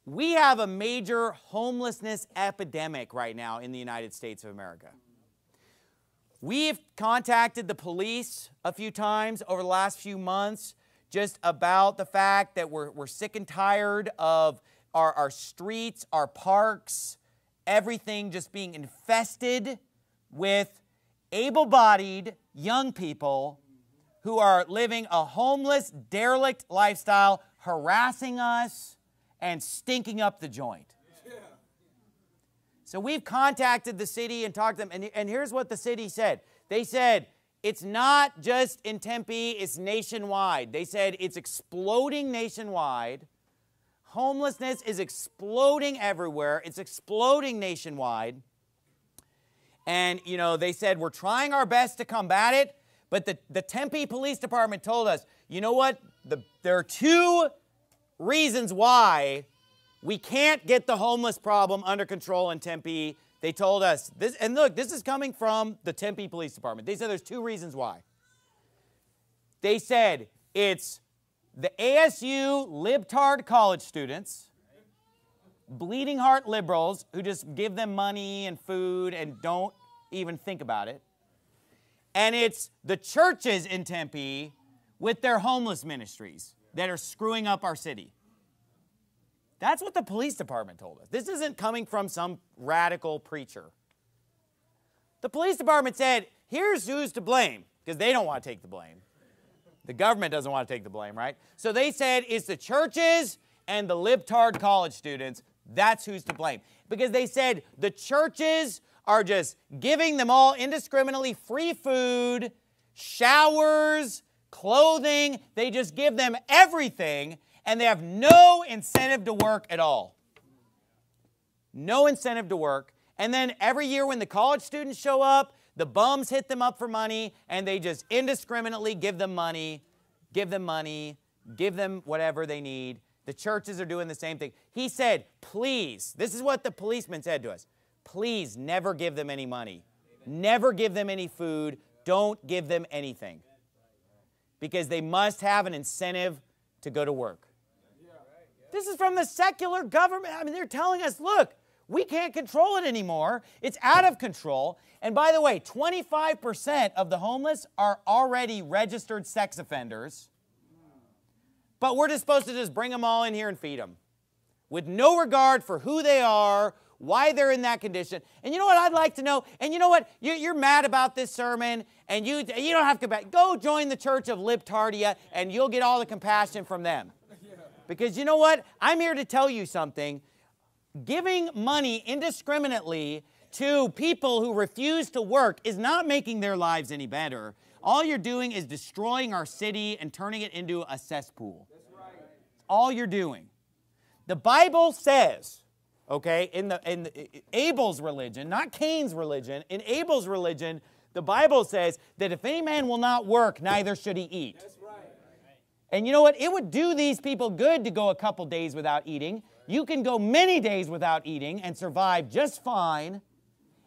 We have a major homelessness epidemic right now in the United States of America. We've contacted the police a few times over the last few months just about the fact that we're sick and tired of our streets, our parks, everything just being infested with able-bodied young people who are living a homeless, derelict lifestyle, harassing us and stinking up the joint. So we've contacted the city and talked to them, and here's what the city said. They said, it's not just in Tempe, it's nationwide. They said it's exploding nationwide. Homelessness is exploding everywhere. It's exploding nationwide. And, you know, they said, we're trying our best to combat it, but the Tempe Police Department told us, you know what? There are two reasons why we can't get the homeless problem under control in Tempe. They told us this, and look, this is coming from the Tempe Police Department. They said there's two reasons why. They said it's the ASU libtard college students, bleeding heart liberals who just give them money and food and don't even think about it. And it's the churches in Tempe with their homeless ministries that are screwing up our city. That's what the police department told us. This isn't coming from some radical preacher. The police department said, here's who's to blame, because they don't want to take the blame. The government doesn't want to take the blame, right? So they said it's the churches and the libtard college students. That's who's to blame. Because they said the churches are just giving them all indiscriminately free food, showers, clothing. They just give them everything, and they have no incentive to work at all. No incentive to work. And then every year when the college students show up, the bums hit them up for money, and they just indiscriminately give them money, give them whatever they need. The churches are doing the same thing. He said, please, this is what the policeman said to us, please never give them any money. Never give them any food. Don't give them anything. Because they must have an incentive to go to work. This is from the secular government. I mean, they're telling us, look, we can't control it anymore. It's out of control. And by the way, 25% of the homeless are already registered sex offenders. But we're just supposed to just bring them all in here and feed them with no regard for who they are, why they're in that condition. And you know what I'd like to know? And you know what? You're mad about this sermon, and you don't have to go join the Church of Libtardia, and you'll get all the compassion from them. Because you know what? I'm here to tell you something. Giving money indiscriminately to people who refuse to work is not making their lives any better. All you're doing is destroying our city and turning it into a cesspool. That's right. That's all you're doing. The Bible says, okay, in Abel's religion, not Cain's religion, in Abel's religion, the Bible says that if any man will not work, neither should he eat. That's right. And you know what? It would do these people good to go a couple days without eating. You can go many days without eating and survive just fine.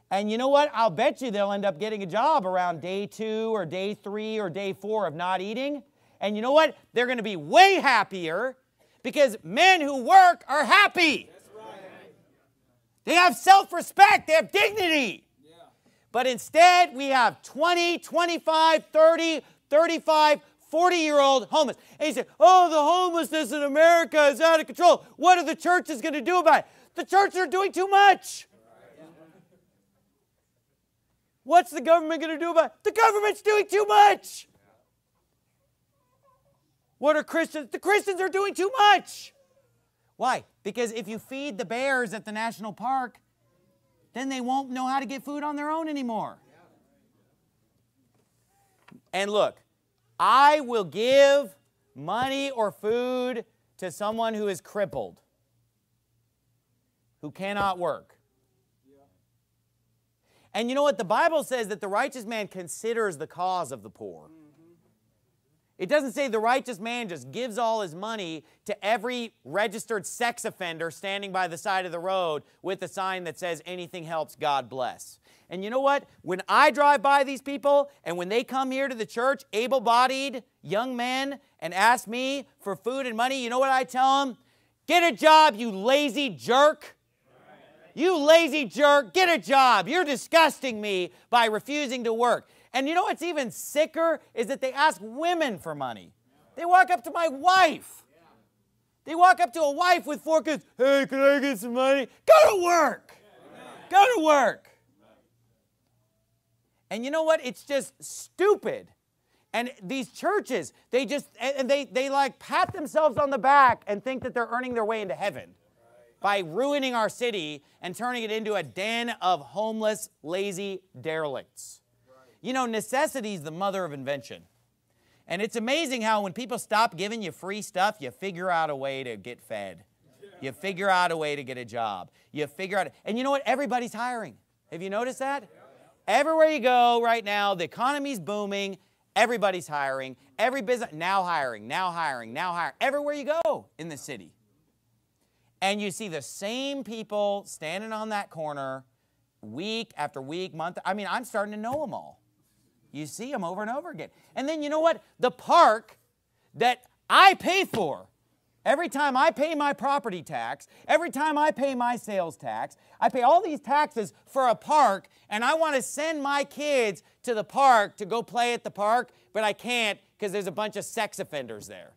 And you know what? I'll bet you they'll end up getting a job around day 2 or day 3 or day 4 of not eating. And you know what? They're going to be way happier because men who work are happy. That's right. They have self-respect. They have dignity. Yeah. But instead, we have 20, 25, 30, 35, 40-year-old homeless. And you say, oh, the homelessness in America is out of control. What are the churches going to do about it? The churches are doing too much. What's the government going to do about it? The government's doing too much. What are Christians? The Christians are doing too much. Why? Because if you feed the bears at the national park, then they won't know how to get food on their own anymore. And look, I will give money or food to someone who is crippled, who cannot work. And you know what? The Bible says that the righteous man considers the cause of the poor. It doesn't say the righteous man just gives all his money to every registered sex offender standing by the side of the road with a sign that says, anything helps, God bless. And you know what? When I drive by these people and when they come here to the church, able-bodied young men, and ask me for food and money, you know what I tell them? Get a job, you lazy jerk. You lazy jerk, get a job. You're disgusting me by refusing to work. And you know what's even sicker is that they ask women for money. They walk up to my wife. They walk up to a wife with 4 kids. Hey, can I get some money? Go to work. Go to work. And you know what? It's just stupid. And these churches, they like pat themselves on the back and think that they're earning their way into heaven by ruining our city and turning it into a den of homeless, lazy derelicts. You know, necessity is the mother of invention. And it's amazing how when people stop giving you free stuff, you figure out a way to get fed. You figure out a way to get a job. You figure out, and you know what? Everybody's hiring. Have you noticed that? Everywhere you go right now, the economy's booming. Everybody's hiring. Every business, now hiring, now hiring, now hiring. Everywhere you go in the city. And you see the same people standing on that corner week after week, month. I mean, I'm starting to know them all. You see them over and over again. And then you know what? The park that I pay for, every time I pay my property tax, every time I pay my sales tax, I pay all these taxes for a park, and I want to send my kids to the park to go play at the park, but I can't because there's a bunch of sex offenders there.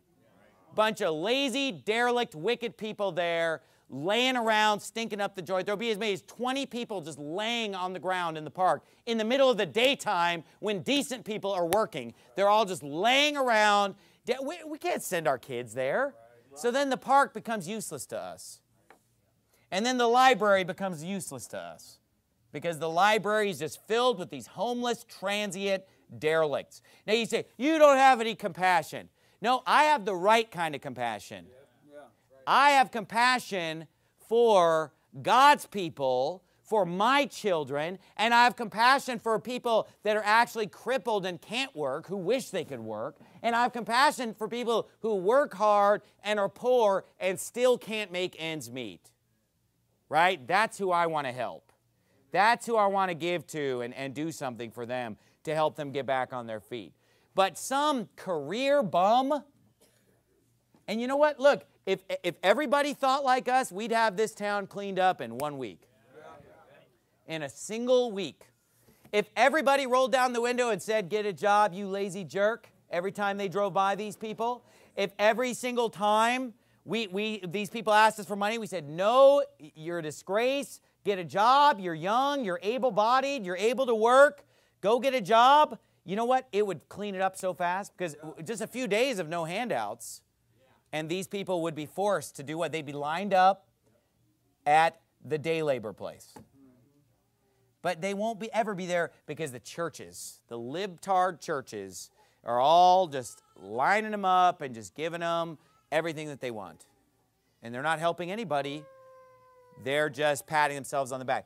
Bunch of lazy, derelict, wicked people there laying around, stinking up the joint. There'll be as many as 20 people just laying on the ground in the park in the middle of the daytime when decent people are working. They're all just laying around. We can't send our kids there. So then the park becomes useless to us. And then the library becomes useless to us because the library is just filled with these homeless, transient derelicts. Now you say, you don't have any compassion. No, I have the right kind of compassion. I have compassion for God's people, for my children, and I have compassion for people that are actually crippled and can't work, who wish they could work, and I have compassion for people who work hard and are poor and still can't make ends meet. Right? That's who I want to help. That's who I want to give to and do something for them to help them get back on their feet. But some career bum, and you know what? Look, if everybody thought like us, we'd have this town cleaned up in 1 week. In a single week. If everybody rolled down the window and said, get a job, you lazy jerk, every time they drove by these people, if every single time these people asked us for money, we said, no, you're a disgrace, get a job, you're young, you're able-bodied, you're able to work, go get a job. You know what? It would clean it up so fast because just a few days of no handouts and these people would be forced to do what? They'd be lined up at the day labor place. But they won't ever be there because the churches, the libtard churches, are all just lining them up and just giving them everything that they want. And they're not helping anybody. They're just patting themselves on the back.